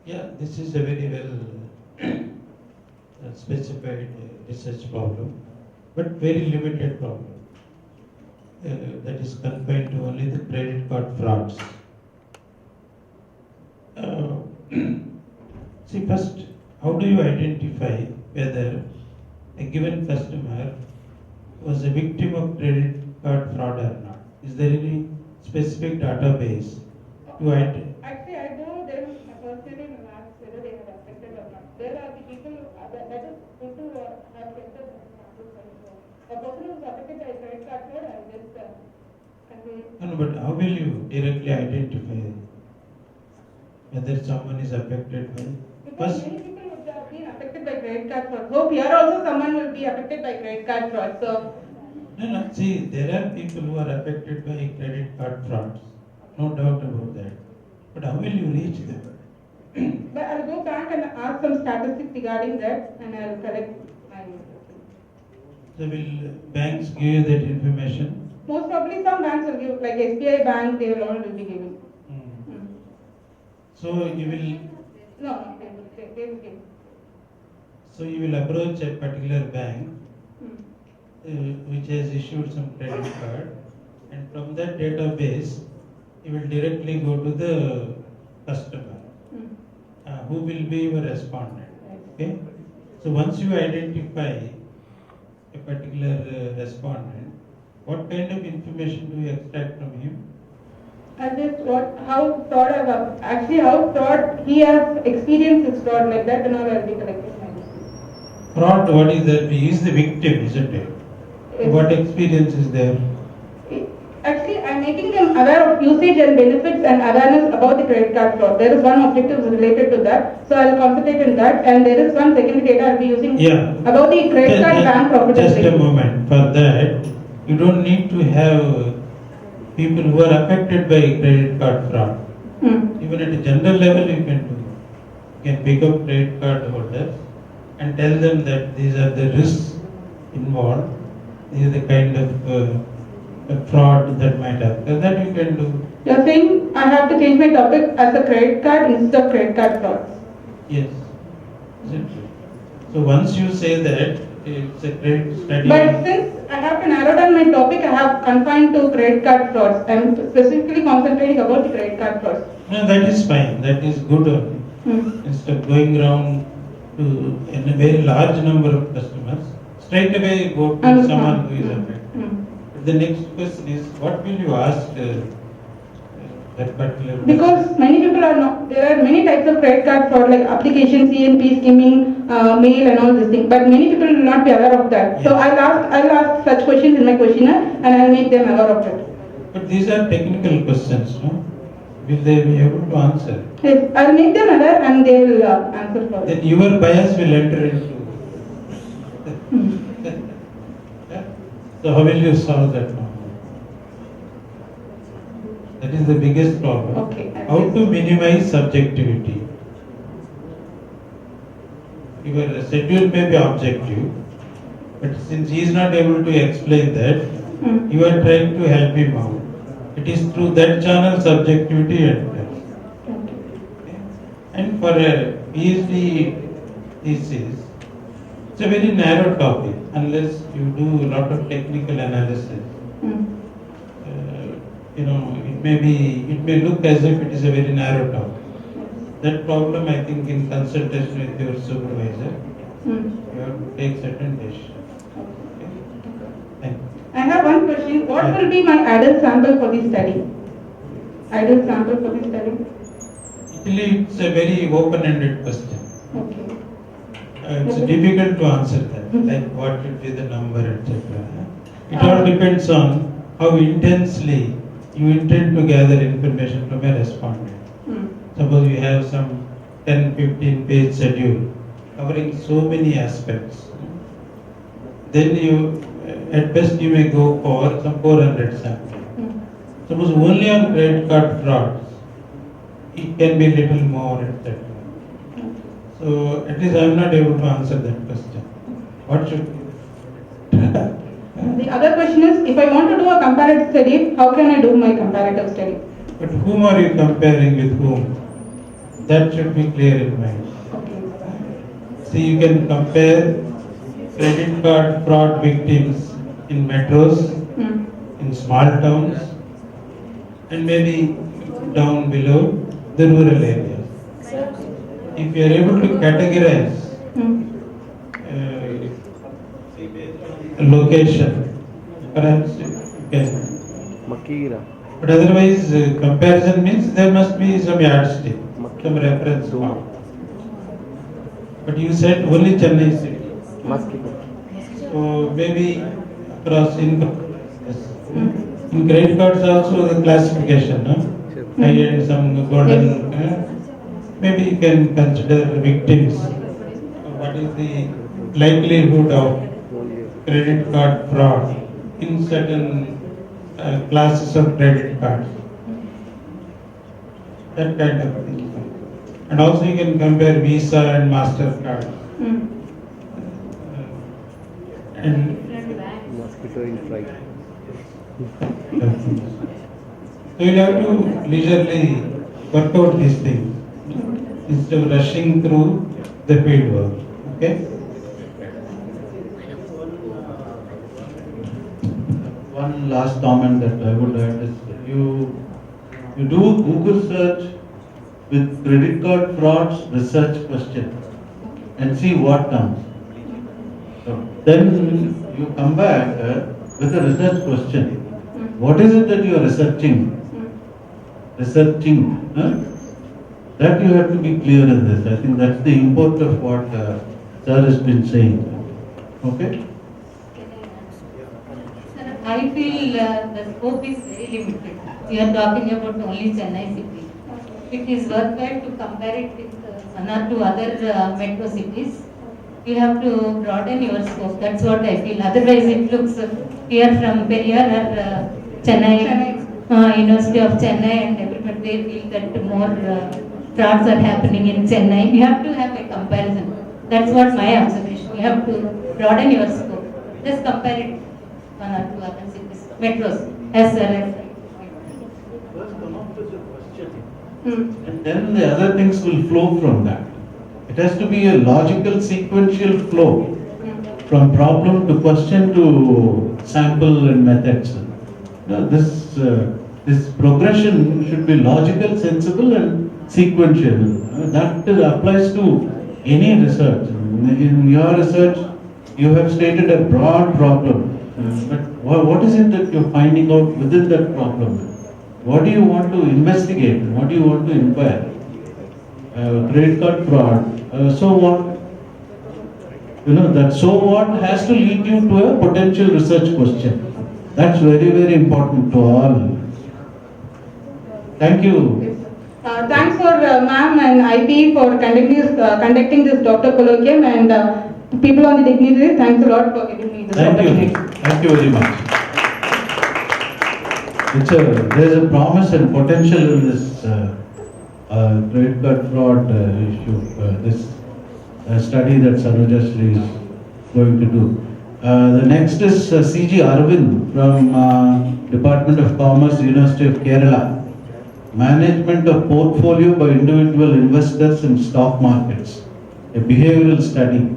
Yeah, this is a very well specified research problem, but very limited problem. That is confined to only the credit card frauds. Uh, See, first, how do you identify whether a given customer was a victim of credit card fraud or not? Is there any specific database to identify? Actually, I know them personally in maths whether they have affected or not. There are the people that is people who have entered the samples also. A person who is affected by a credit card fraud, I will just convey. No, but how will you directly identify whether someone is affected by? Because First, many people would have been affected by credit card fraud. Hope here also someone will be affected by credit card fraud. So, no. See, there are people who are affected by credit card frauds. No doubt about that. But how will you reach them? but I'll go back and ask some statistics regarding that, and I'll collect my. So will banks give you that information? Most probably, some banks will give, like SBI Bank, they will all be giving. Hmm. So you will. No, they will give. So you will approach a particular bank Hmm. which has issued some credit card, and from that database, you will directly go to the customer, who will be your respondent. Okay. So once you identify a particular respondent, what kind of information do you extract from him? And this how fraud how fraud he has experienced his fraud like that and all I'll be collecting my Fraud, what is that? He is the victim, isn't it? Yes. What experience is there? Actually, I'm making them aware of usage and benefits and awareness about the credit card fraud. There is one objective related to that, so I'll concentrate on that. And there is one secondary data I'll be using about the credit card bank profitability. Just a moment. For that, you don't need to have people who are affected by credit card fraud. Even at a general level, you can do. You can pick up credit card holders and tell them that these are the risks involved. These are the kind of fraud that might happen. That you can do. You're saying I have to change my topic as a credit card instead of credit card frauds. Yes. So once you say that, it's a great study. But since I have to narrow down my topic, I have confined to credit card frauds. I'm specifically concentrating about the credit card frauds. No, that is fine. That is good only. Instead of going around to in a very large number of customers, straight away go to someone who is affected. The next question is, what will you ask that particular person? Because many people are not, there are many types of credit card fraud like application, CNP, skimming, mail and all these things. But many people will not be aware of that. Yes. So I'll ask such questions in my questionnaire and I'll make them aware of it. But these are technical questions, no? Will they be able to answer? Yes, I'll make them aware and they will answer for it. Then your bias will enter into. So how will you solve that problem? That is the biggest problem. Okay. How to minimize subjectivity? Your schedule may be objective, but since he is not able to explain that, you are trying to help him out. It is through that channel subjectivity enters. Okay. And for a PhD thesis, it's a very narrow topic unless you do a lot of technical analysis. It may look as if it is a very narrow topic. That problem, I think, in consultation with your supervisor, you have to take certain decisions. Okay. Thank you. I have one question. What will be my ideal sample for the study? Ideal sample for the study? Actually, it's a very open-ended question. Okay. It's difficult to answer that, like what will be the number, etc. It all depends on how intensely you intend to gather information from a respondent. Suppose you have some 10-15 page schedule covering so many aspects. Then at best you may go for some 400 samples. Suppose only on credit card frauds, it can be little more, etc. So at least I am not able to answer that question. What should The other question is, if I want to do a comparative study, how can I do my comparative study? But whom are you comparing with whom? That should be clear in mind. Okay. See, you can compare credit card fraud victims in metros, Hmm. in small towns, and maybe down below the rural areas. If you are able to categorize Hmm. location, perhaps you can. Makira. But otherwise, comparison means there must be some yardstick, some reference mark. But you said only Chennai city. Mosquito. So maybe across income. Yes. In credit cards also the classification, no? High end, some golden. Maybe you can consider victims. What is the likelihood of credit card fraud in certain classes of credit cards? That kind of thing. And also you can compare Visa and MasterCard. Hmm. And Mosquito in fright. so you'll have to leisurely work out these things instead of rushing through the field work. Okay? One last comment that I would add is you do Google search with credit card frauds research question and see what comes. So then you come back with a research question. What is it that you are researching? Researching. That you have to be clear in this. I think that's the import of what sir has been saying. Okay? I feel the scope is very limited. We are talking about only Chennai city. It is worthwhile to compare it with one or two other metro cities. You have to broaden your scope. That's what I feel. Otherwise, it looks here from Periyar or Chennai, University of Chennai, and everybody they feel that more frauds are happening in Chennai. You have to have a comparison. That's what my observation. You have to broaden your scope. Just compare it one or two other cities, metros, as well as. First come up with a question. Hmm. And then the other things will flow from that. It has to be a logical sequential flow from problem to question to sample and methods. This progression should be logical, sensible and sequential. That applies to any research. In your research, you have stated a broad problem. But what is it that you're finding out within that problem? What do you want to investigate? What do you want to inquire? Credit card fraud. So what? That so what has to lead you to a potential research question. That's very, very important to all. Thank you. Thanks for ma'am and IP for conducting this doctor colloquium, and people on the dignitaries, thanks a lot for giving me this Thank you. opportunity. Thank you very much. There is a promise and potential in this credit card fraud issue. This study that Saroja Sri is going to do. The next is CG Arvind from Department of Commerce, University of Kerala. Management of portfolio by individual investors in stock markets. A behavioral study.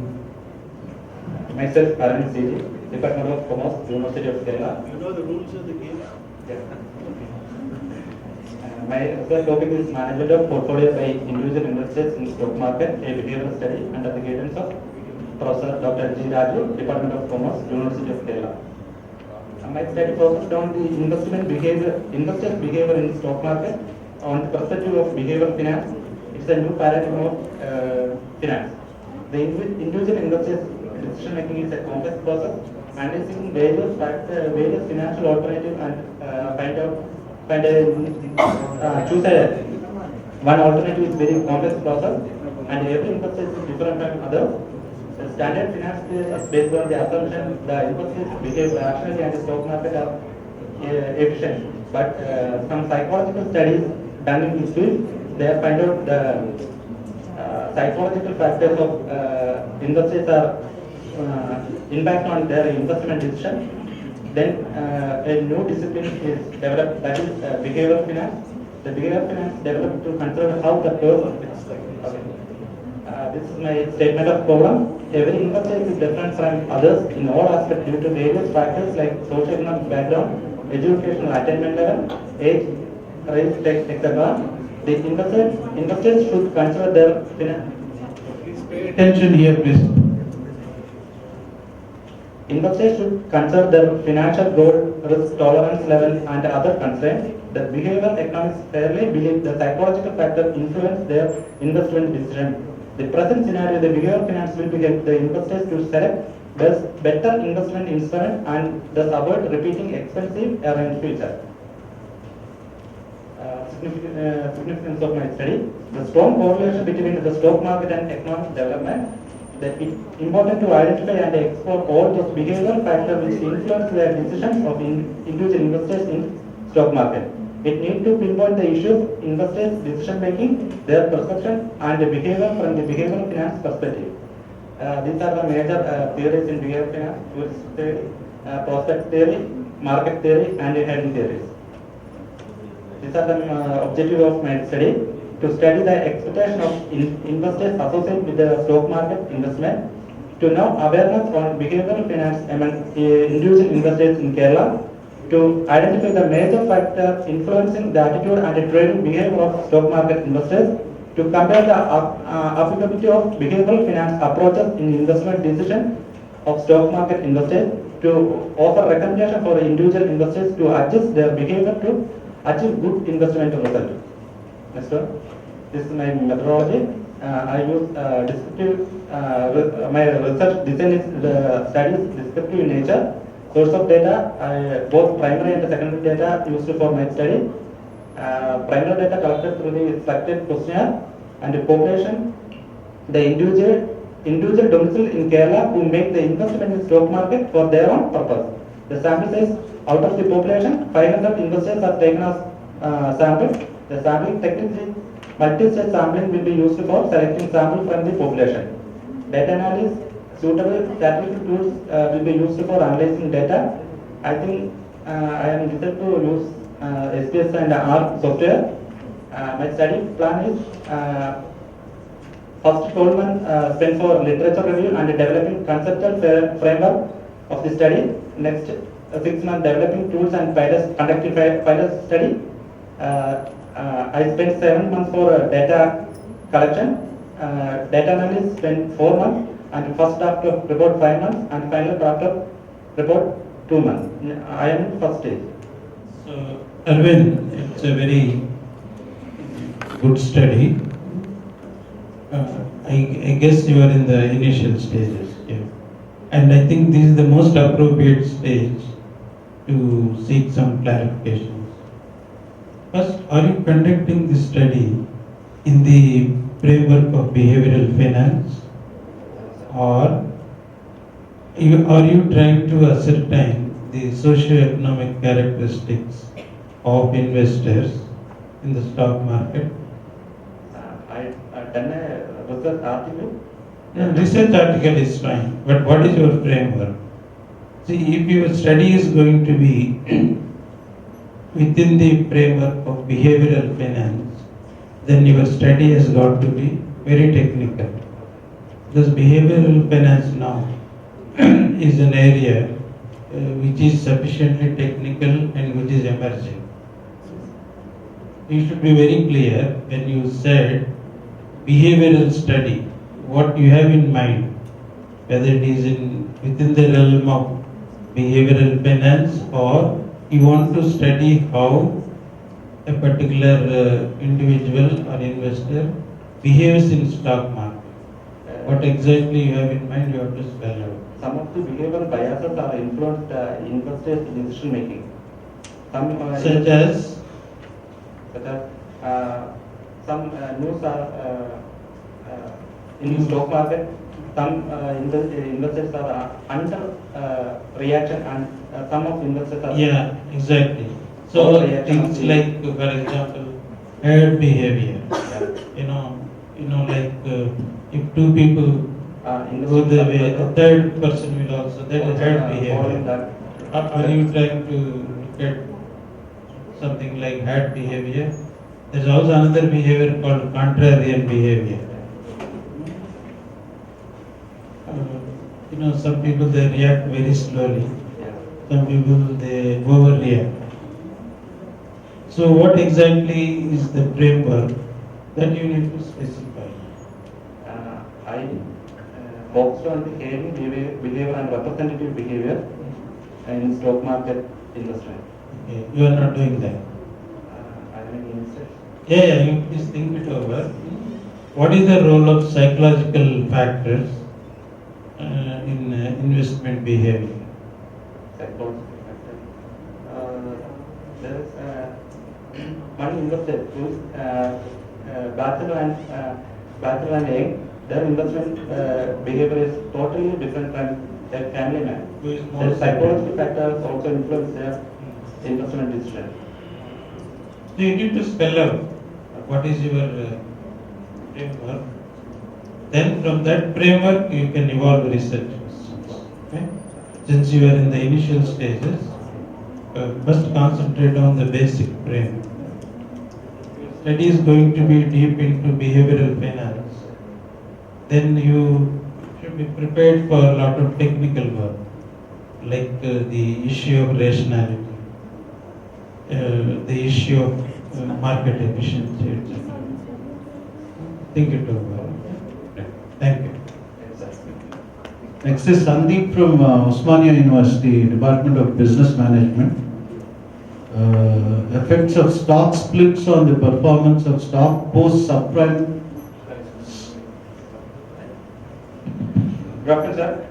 Myself, Arvind CG, Department of Commerce, University of Kerala. You know the rules of the game? Yes. My research topic is management of portfolio by individual investors in stock market, a behavioral study under the guidance of Professor Dr. G. Raju, Department of Commerce, University of Kerala. My study focused on the investors' behavior in the stock market on the perspective of behavioral finance. It's a new paradigm of finance. The individual investors' decision making is a complex process, analyzing various financial alternatives and choose one alternative is very complex process, and every investor is different from others. The standard finance is based on the assumption the investors behave rationally and the stock market are efficient. But some psychological studies done in this field, they have found out the psychological factors of investors are impact on their investment decision. Then a new discipline is developed, that is behavioral finance. the behavioral finance developed to consider how the person. Okay. This is my statement of problem. Every investor is different from others in all aspects due to various factors like socio-economic background, educational attainment level, age, race, tax, etc. The investors should consider their Attention here, please. Investors should consider their financial goal, risk tolerance level, and other constraints. The behavioral economics fairly believe the psychological factor influence their investment decision. The present scenario, the behavioral finance will help the investors to select better investment instrument and thus avoid repeating expensive error in future. Significance of my study. The strong correlation between the stock market and economic development. That it's important to identify and explore all those behavioral factors which influence the decisions of individual investors in stock market. It needs to pinpoint the issues, investors' decision making, their perception and the behavior from the behavioral finance perspective. These are the major theories in behavioral finance: risk theory, prospect theory, market theory, and hedging theories. These are the objective of my study: to study the expectation of investors associated with the stock market investment, to know awareness on behavioral finance among individual investors in Kerala, to identify the major factors influencing the attitude and the trading behavior of stock market investors, to compare the applicability of behavioral finance approaches in investment decision of stock market investors, to offer recommendation for individual investors to adjust their behavior to achieve good investment result. Next one. This is my methodology. I use descriptive. My research design is studies descriptive in nature. Source of data, both primary and secondary data used for my study. Primary data collected through the selected questionnaire and the population, the individual domicile in Kerala who make the investment in stock market for their own purpose. The sample size out of the population, 500 investors are taken as sample. The sampling technically, multi-stage sampling will be used for selecting sample from the population. Data analysis, suitable statistical tools will be used for analyzing data. I think I am decided to use SPS and R software. My study plan is first 12 months spent for literature review and developing conceptual framework of the study. Next 6 months developing tools and pilots, conducting pilot study. I spent 7 months for data collection. Data analysis spent 4 months, and first draft of report 5 months, and final draft of report 2 months. I am in first stage. So, Arvind, it's a very good study. I guess you are in the initial stages here. And I think this is the most appropriate stage to seek some clarifications. First, are you conducting this study in the framework of behavioral finance, or are you trying to ascertain the socio-economic characteristics of investors in the stock market? I've done a research article. Research article is fine, but what is your framework? See, if your study is going to be within the framework of behavioral finance, then your study has got to be very technical. Because behavioral finance now is an area which is sufficiently technical and which is emerging. You should be very clear when you said behavioral study, what you have in mind, whether it is within the realm of behavioral finance, or you want to study how a particular individual or investor behaves in stock market. What exactly you have in mind, you have to spell out. Some of the behavioral biases are influenced investors' decision making. Such as? Some news are in the stock market. Some investors are under reaction, and some of investors are. Yeah, exactly. So things like, for example, herd behavior. You know, like if two people go the way, a third person will also. That is herd behavior. Are you trying to look at something like herd behavior? There's also another behavior called contrarian behavior. Some people they react very slowly. Some people they overreact. So what exactly is the framework that you need to specify? I focused on the behavior and representative behavior in stock market industry. Okay, you are not doing that. I mean, Yeah, you please think it over. What is the role of psychological factors in investment behavior? psychological factor. There is one investor who's bachelor and young. Their investment behavior is totally different from their family man. Who is more Their psychological factors also influence their investment decision. So you need to spell out what is your framework. Then from that framework you can evolve research. Okay? Since you are in the initial stages, first concentrate on the basic framework. Study is going to be deep into behavioral finance. Then you should be prepared for a lot of technical work, like the issue of rationality, the issue of market efficiency, etc. Think it over. Thank you. Next is Sandeep from Osmania University, Department of Business Management. Effects of stock splits on the performance of stock post subprime. Good afternoon, sir.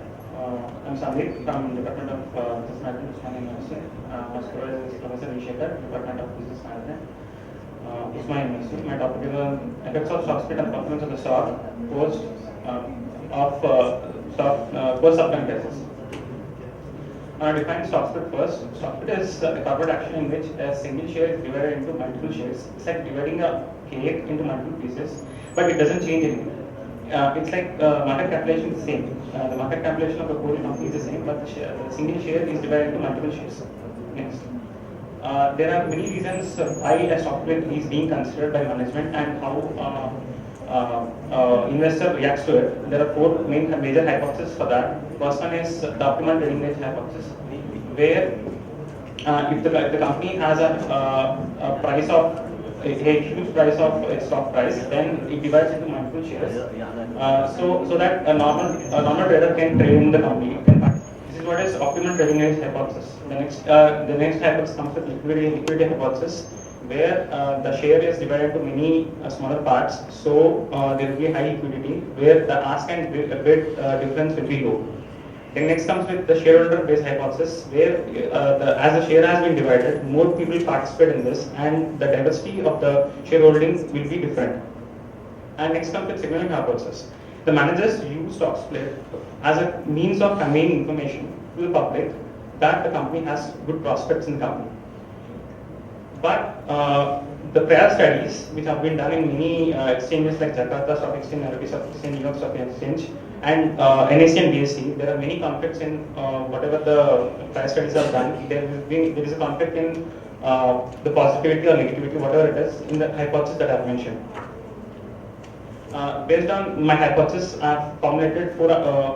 I'm Sandeep from Department of Business Management, Usmania University. My supervisor is Professor Vishekar, Department of Business Management, Usmania University. My topic is on effects of stock split and performance of the stock post post subprime crisis. Define stock split first. Stock split is a corporate action in which a single share is divided into multiple shares. It's like dividing a cake into multiple pieces, but it doesn't change anything. It's like market capitalization is the same. The market capitalization of the whole company is the same, but the single share is divided into multiple shares. Next. There are many reasons why a stock split is being considered by management and how investor reacts to it. There are four major hypotheses for that. First one is the optimal trading range hypothesis, where if the company has a price of a huge price of its stock price, then it divides into multiple shares, so that a normal trader can trade in the company. This is what is optimal trading range hypothesis. The next hypothesis comes with liquidity hypothesis, where the share is divided into many smaller parts, so there will be high liquidity, where the ask and bid difference will be low. Then next comes with the shareholder base hypothesis, where as the share has been divided, more people participate in this, and the diversity of the shareholding will be different. And next comes with signaling hypothesis. The managers use stock split as a means of conveying information to the public that the company has good prospects in the company. But the prior studies, which have been done in many exchanges like Jakarta Stock Exchange, Nairobi Stock Exchange, New York Stock Exchange, and NSE and BSE, there are many conflicts in whatever the prior studies have done. There is a conflict in the positivity or negativity, whatever it is, in the hypothesis that I have mentioned. Based on my hypothesis, I have formulated four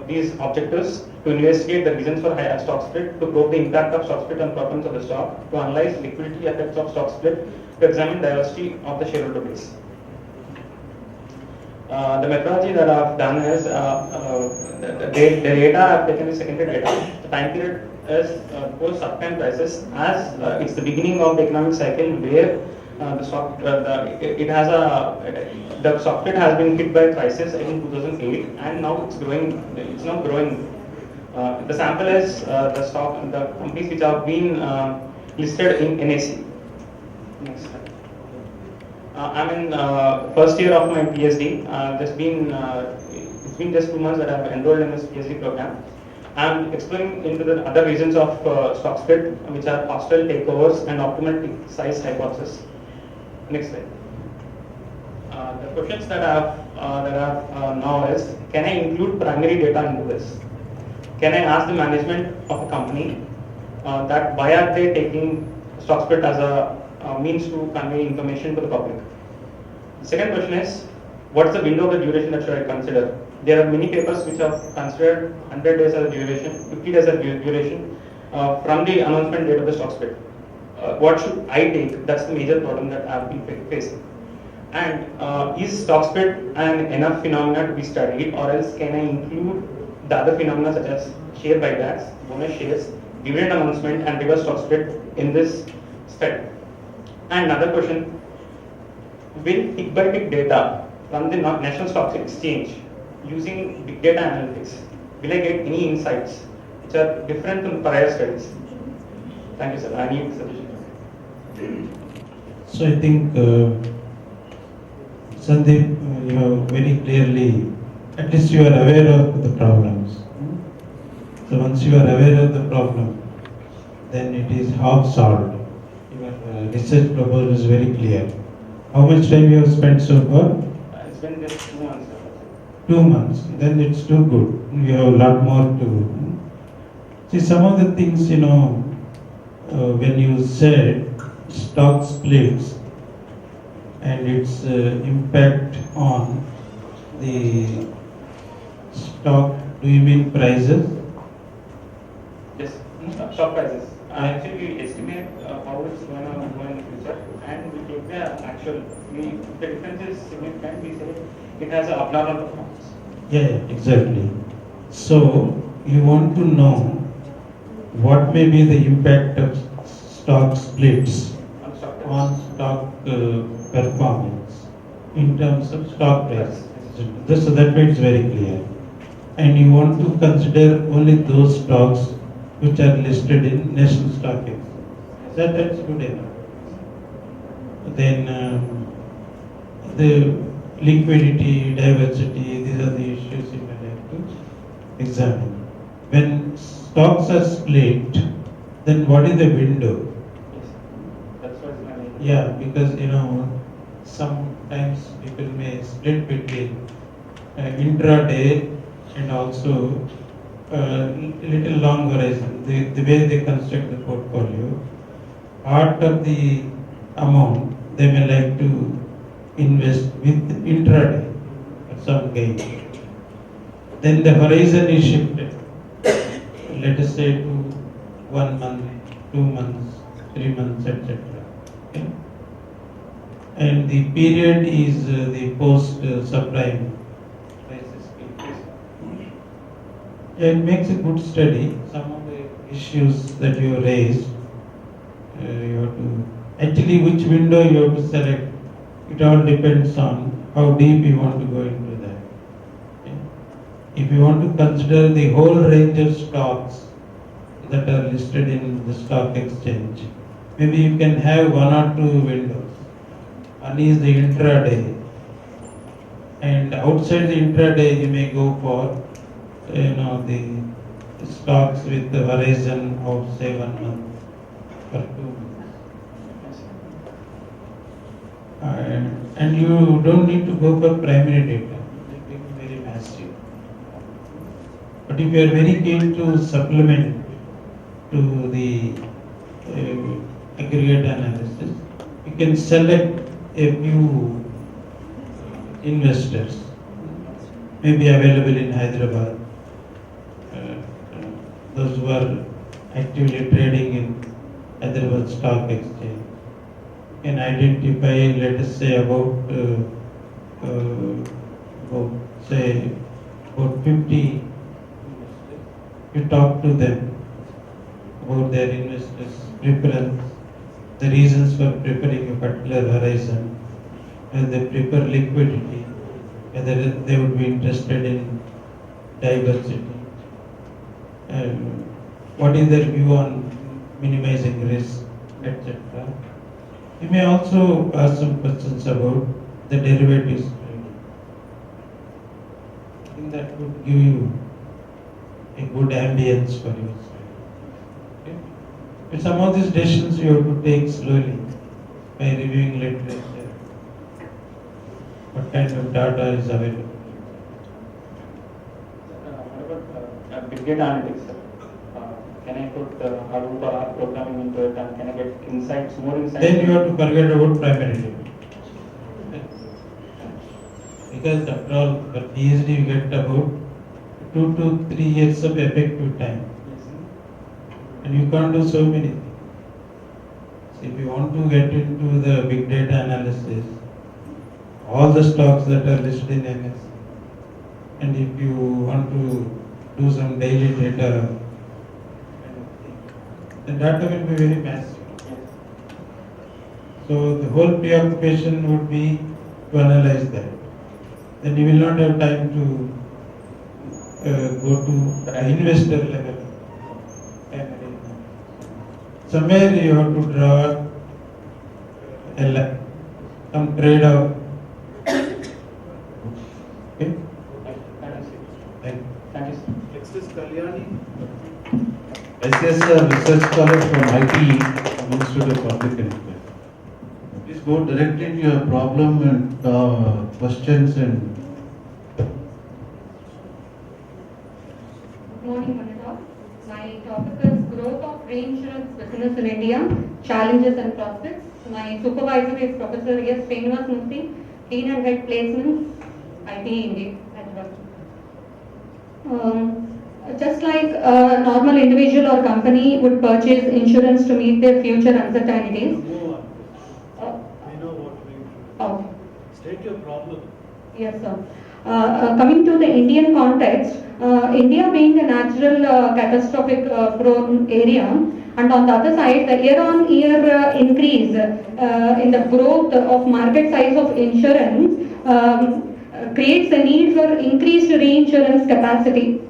these objectives: to investigate the reasons for high stock split, to probe the impact of stock split on performance of the stock, to analyze liquidity effects of stock split, to examine diversity of the shareholder base. The methodology that I have done is the data I have taken is secondary data. The time period is post subprime crisis, as it's the beginning of the economic cycle where the stock split has been hit by crisis in 2008, and now it's growing. It's now growing. The sample is the companies which have been listed in NSE. Next slide. I'm in first year of my PhD. It's been just 2 months that I've enrolled in this PhD program. I'm exploring into the other reasons of stock split, which are hostile takeovers and optimal tick size hypothesis. Next slide. The questions that I have now is: can I include primary data into this? Can I ask the management of a company that why are they taking stock split as a means to convey information to the public? Second question is, what's the window of the duration that should I consider? There are many papers which have considered 100 days as a duration, 50 days as a duration from the announcement date of the stock split. What should I take? That's the major problem that I've been facing. And is stock split an enough phenomena to be studied, or else can I include the other phenomena such as share buybacks, bonus shares, dividend announcement, and reverse stock split in this study? And another question, will tick by tick data from the National Stock Exchange using big data analytics, will I get any insights which are different from prior studies? Thank you, sir. I need suggestions. So I think, Sandeep, you have very clearly, at least you are aware of the problems. So once you are aware of the problem, then it is half solved. Your research proposal is very clear. How much time you have spent so far? It's been just 2 months, sir. 2 months. Then it's too good. You have a lot more to do. See, some of the things, when you said stock splits and its impact on the stock, do you mean prices? Yes, stock prices. Actually, we estimate how it's going to go in the future, and we take the actual. If the difference is significant, we say it has an abnormal performance. Yeah, exactly. So you want to know what may be the impact of stock splits On stock prices. on stock performance in terms of stock price. So that way it's very clear. And you want to consider only those stocks which are listed in National Stock Exchange. That's good enough. Then the liquidity, diversity, these are the issues you may have to examine. When stocks are split, then what is the window? Yes, that's what is my main. Yeah, because sometimes people may split between intraday and also little long horizon. The way they construct the portfolio, part of the amount they may like to invest with intraday at some gain. Then the horizon is shifted. Let us say to 1 month, 2 months, 3 months, etc. Okay? And the period is the post subprime crisis. It makes a good study. Some of the issues that you raised, you have to actually which window you have to select. It all depends on how deep you want to go into that. Okay? If you want to consider the whole range of stocks that are listed in the stock exchange, maybe you can have 1 or 2 windows. One is the intraday, and outside the intraday you may go for the stocks with the horizon of say 1 month or 2 months. And you don't need to go for primary data. It becomes very massive. But if you are very keen to supplement to the aggregate analysis, you can select a few investors, maybe available in Hyderabad, those who are actively trading in Hyderabad Stock Exchange. You can identify, let us say, about 50 investors. You talk to them about their investors' preference, the reasons for preferring a particular horizon, whether they prefer liquidity, whether they would be interested in diversity, what is their view on minimizing risk, etc. You may also ask some questions about the derivatives trading. I think that would give you a good ambience for your study. Okay? But some of these decisions you have to take slowly by reviewing literature. What kind of data is available? What about big data analytics, sir? Can I put Hadoop or R programming into it, and can I get insights, more insights? Then you have to forget about primary data. because after all, for PhD you get about 2 to 3 years of effective time. And you can't do so many things. So if you want to get into the big data analysis, all the stocks that are listed in NSE, and if you want to do some daily data, the data will be very massive. So the whole preoccupation would be to analyze that. Then you will not have time to go to the investor level. Somewhere you have to draw a line, some trade-off. Okay? Thank you. Thank you, sir. Next is Kalyani. SSR research scholar from IT Institute of Public Health. Please go directly to your problem and questions and. Good morning, Manita. My topic is growth of reinsurance business in India, challenges and prospects. My supervisor is Professor S. Srinivas Murthy, Dean and Head Placements, IT India. Just like a normal individual or company would purchase insurance to meet their future uncertainties. I know what we. Okay. State your problem. Yes, sir. Coming to the Indian context, India being a natural catastrophic prone area, and on the other side, the year-on-year increase in the growth of market size of insurance creates a need for increased reinsurance capacity.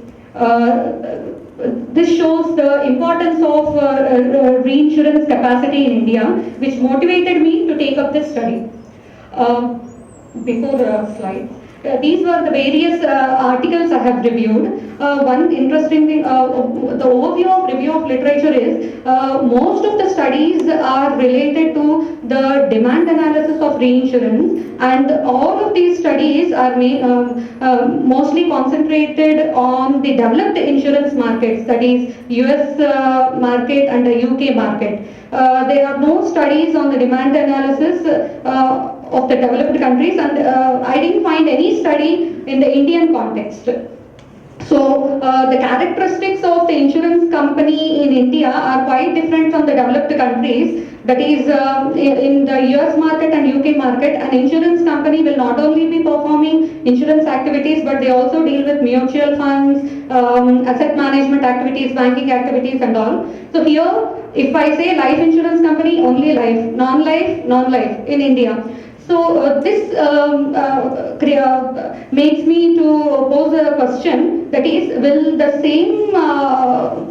This shows the importance of reinsurance capacity in India, which motivated me to take up this study. Before slide. These were the various articles I have reviewed. One interesting thing, the overview of review of literature is most of the studies are related to the demand analysis of reinsurance, and all of these studies are mostly concentrated on the developed insurance markets, that is US market and the UK market. There are no studies on the demand analysis of the developed countries, and I didn't find any study in the Indian context. So the characteristics of the insurance company in India are quite different from the developed countries. That is, in the US market and UK market, an insurance company will not only be performing insurance activities, but they also deal with mutual funds, asset management activities, banking activities and all. So here, if I say life insurance company, only life, non-life in India. So this makes me to pose a question, that is, will the same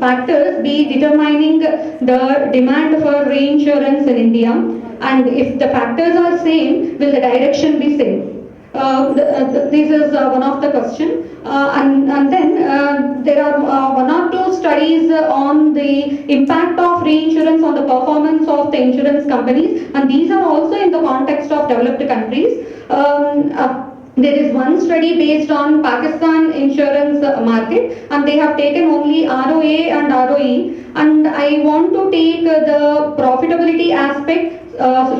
factors be determining the demand for reinsurance in India, and if the factors are same, will the direction be same? This is one of the question, and then there are one or two studies on the impact of reinsurance on the performance of the insurance companies, and these are also in the context of developed countries. There is one study based on Pakistan insurance market, and they have taken only ROA and ROE, and I want to take the profitability aspect,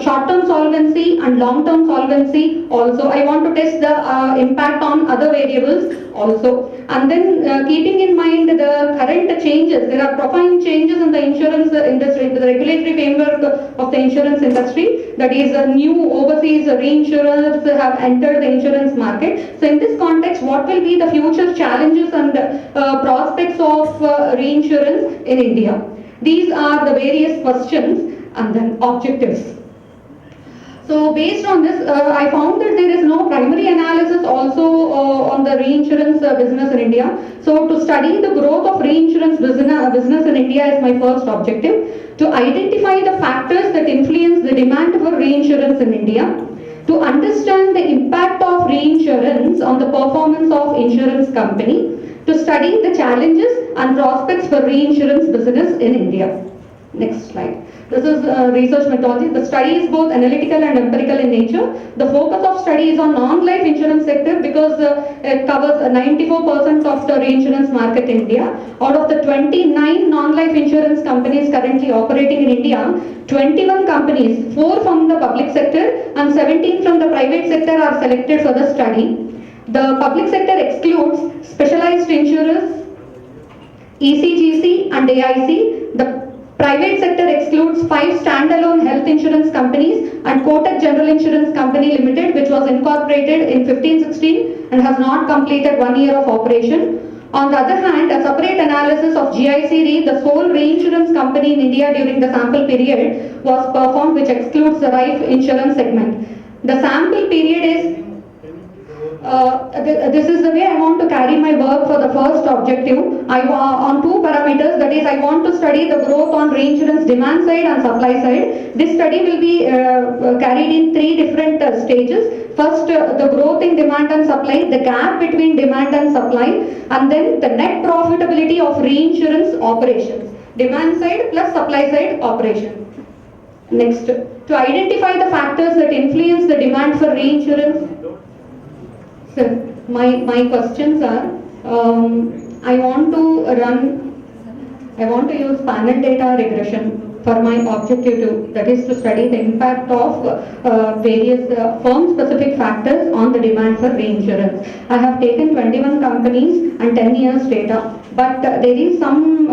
short-term solvency and long-term solvency also. I want to test the impact on other variables also. And then keeping in mind the current changes, there are profound changes in the insurance industry, the regulatory framework of the insurance industry. That is, new overseas reinsurers have entered the insurance market. So in this context, what will be the future challenges and prospects of reinsurance in India? These are the various questions and then objectives. So based on this, I found that there is no primary analysis also on the reinsurance business in India. So to study the growth of reinsurance business in India is my first objective. To identify the factors that influence the demand for reinsurance in India. To understand the impact of reinsurance on the performance of insurance company. To study the challenges and prospects for reinsurance business in India. Next slide. This is research methodology. The study is both analytical and empirical in nature. The focus of study is on non-life insurance sector because it covers 94% of the reinsurance market in India. Out of the 29 non-life insurance companies currently operating in India, 21 companies, 4 from the public sector and 17 from the private sector are selected for the study. The public sector excludes specialized insurers, ECGC and AIC. The private sector excludes 5 standalone health insurance companies and Kotak General Insurance Company Limited, which was incorporated in 1516 and has not completed 1 year of operation. On the other hand, a separate analysis of GIC Re, the sole reinsurance company in India during the sample period, was performed, which excludes the life insurance segment. The sample period is this is the way I want to carry my work for the first objective. On 2 parameters, that is, I want to study the growth on reinsurance demand side and supply side. This study will be carried in 3 different stages. First, the growth in demand and supply, the gap between demand and supply, and then the net profitability of reinsurance operations. Demand side plus supply side operations. Next, to identify the factors that influence the demand for reinsurance. Sir, my questions are, I want to use panel data regression for my objective 2, that is to study the impact of various firm-specific factors on the demand for reinsurance. I have taken 21 companies and 10 years data, but there is some,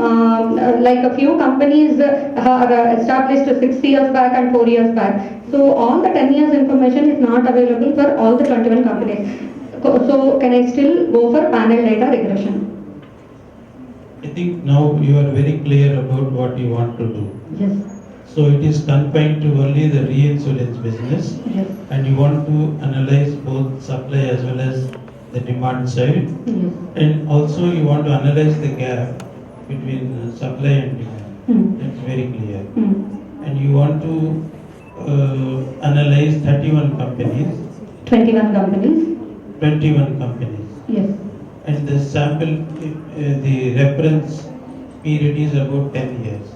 like a few companies are established 6 years back and 4 years back. So all the 10 years information is not available for all the 21 companies. So can I still go for panel data regression? I think now you are very clear about what you want to do. Yes. So it is confined to only the reinsurance business, Yes. and you want to analyze both supply as well as the demand side, Yes. and also you want to analyze the gap between supply and demand. That's very clear. And you want to analyze 31 companies, 21 companies. 21 companies. Yes. And the sample, the reference period is about 10 years.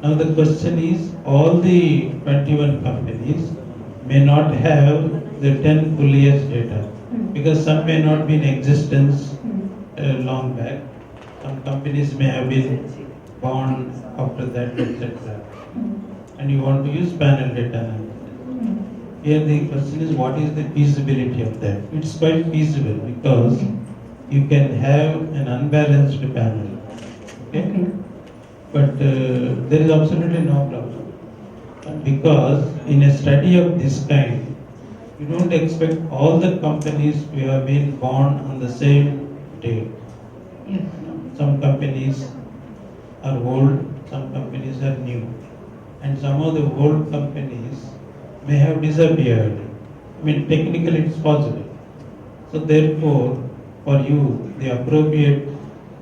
Now the question is, all the 21 companies may not have the 10 full years data, because some may not be in existence long back. Some companies may have been born after that, etc. And you want to use panel data analysis. Here the question is, what is the feasibility of that? It's quite feasible, because you can have an unbalanced panel. Okay? But there is absolutely no problem. Because in a study of this kind, you don't expect all the companies to have been born on the same day. Yes. Some companies are old, some companies are new. And some of the old companies may have disappeared. I mean, technically it's possible. So therefore, for you, the appropriate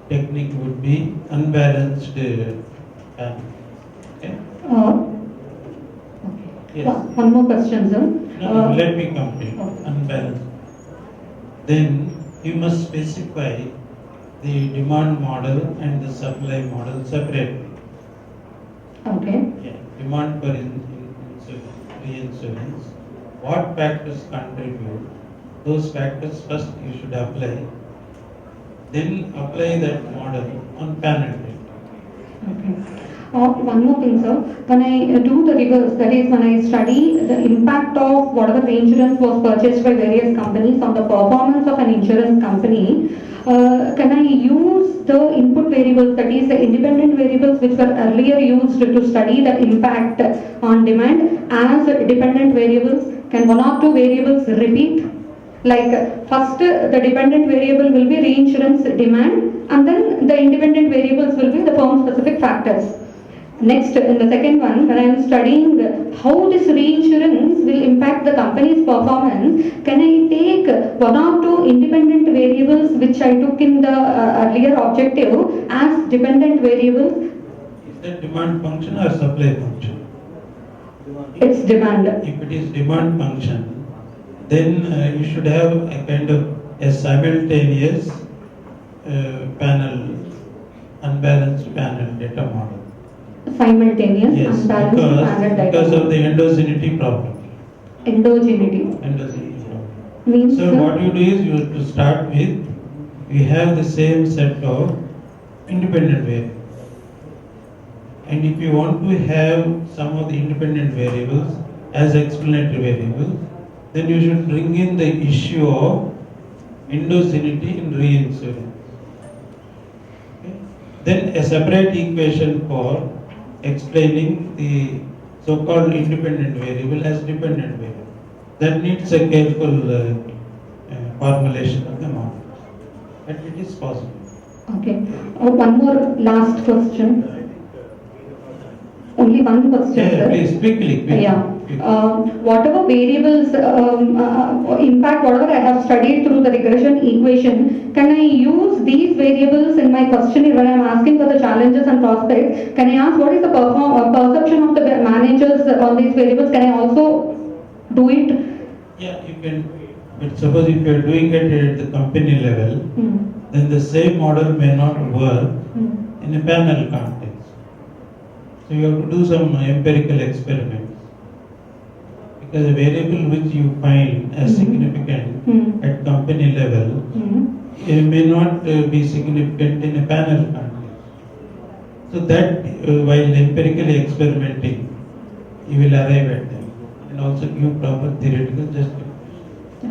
technique would be unbalanced panel. Okay? Okay. Yes. One more question, sir. No, let me complete. Okay. Unbalanced. Then you must specify the demand model and the supply model separately. Okay. Yeah. Demand for reinsurance. What factors contribute? Those factors first you should apply. Then apply that model on panel data. Okay. One more thing, sir. When I do the reverse, that is when I study the impact of whatever reinsurance was purchased by various companies on the performance of an insurance company, can I use the input variables, that is the independent variables which were earlier used to study the impact on demand as dependent variables? Can one or two variables repeat? Like first the dependent variable will be reinsurance demand, and then the independent variables will be the firm specific factors. Next, in the second one, when I am studying how this reinsurance will impact the company's performance, can I take one or two independent variables which I took in the earlier objective as dependent variables? Is that demand function or supply function? It's demand. If it is demand function, then you should have a kind of a simultaneous panel, unbalanced panel data model. Simultaneous, Yes, unbalanced panel data. because of the endogeneity problem. Endogeneity. Endogeneity problem. Means, So what you do is you have to start with, we have the same set of independent variables. And if you want to have some of the independent variables as explanatory variables, then you should bring in the issue of endogeneity in reinsurance. Okay. Then a separate equation for explaining the so-called independent variable as dependent variable. That needs a careful formulation of the model. But it is possible. Okay. One more last question. Only one question, Yeah, sir. please, quickly. Yeah. Quickly. Whatever variables impact, whatever I have studied through the regression equation, can I use these variables in my questionnaire when I am asking for the challenges and prospects? Can I ask what is the perception of the managers on these variables? Can I also do it? Yeah, you can. But suppose if you are doing it at the company level, Hmm. then the same model may not work Hmm. in a panel context. So you have to do some empirical experiments. Because a variable which you find as Mhm. significant Hmm. at company level Hmm. it may not be significant in a panel context. So that while empirically experimenting, you will arrive at them and also give proper theoretical justification.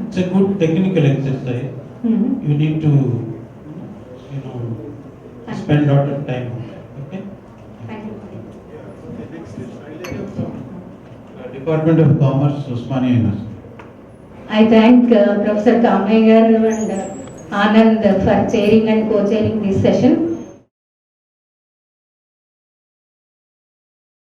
It's a good technical exercise. Hmm. You need to, spend a lot of time on that. Okay. Thank you. Department of Commerce, Usmania University. I thank Professor Kamayyar and Anand for chairing and co-chairing this session.